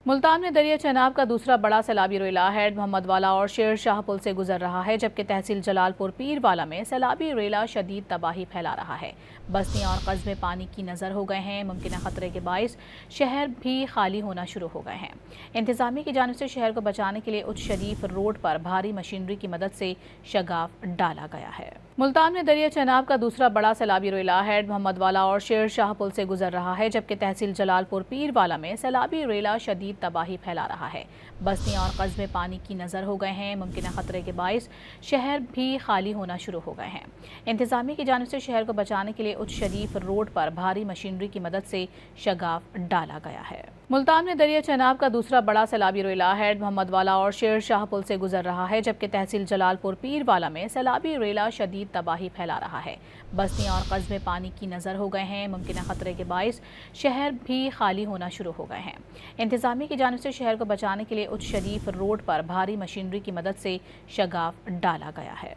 मुल्तान में दरिया चनाब का दूसरा बड़ा सैलाबी रेला हेड मोहम्मद वाला और शेर शाह पुल से गुजर रहा है, जबकि तहसील जलालपुर पीरवाला में सैलाबी रेला शदीद तबाही फैला रहा है। बस्तियां और कस्बे पानी की नज़र हो गए हैं। मुमकिन खतरे के बाइस शहर भी खाली होना शुरू हो गए हैं। इंतजामिया की जानिब से शहर को बचाने के लिए उच्च शरीफ रोड पर भारी मशीनरी की मदद से शगाफ डाला गया है। मुल्तान में दरिया चनाब का दूसरा बड़ा सैलाबी रेला हेड मोहम्मद वाला और शेर शाह पुल से गुजर रहा है, जबकि तहसील जलालपुर पीरवाला में सैलाबी रेला शदीद तबाही फैला रहा है। बस्तियां और कस्बे पानी की नज़र हो गए हैं। मुमकिन खतरे के बाइस शहर भी खाली होना शुरू हो गए हैं। इंतजामिया की जानिब से शहर को बचाने के लिए उच्च शरीफ रोड पर भारी मशीनरी की मदद से शगाफ डाला गया है। मुल्तान में दरिया चनाब का दूसरा बड़ा सैलाबी रेला हेड मोहम्मद वाला और शेर शाह पुल से गुजर रहा है, जबकि तहसील जलालपुर पीरवाला में सैलाबी रेला शदीद तबाही फैला रहा है। बस्तियां और कस्बे पानी की नज़र हो गए हैं। मुमकिन खतरे के बाइस शहर भी खाली होना शुरू हो गए हैं। इंतजामिया की जानिब से शहर को बचाने के लिए उच्च शरीफ रोड पर भारी मशीनरी की मदद से शगाफ डाला गया है।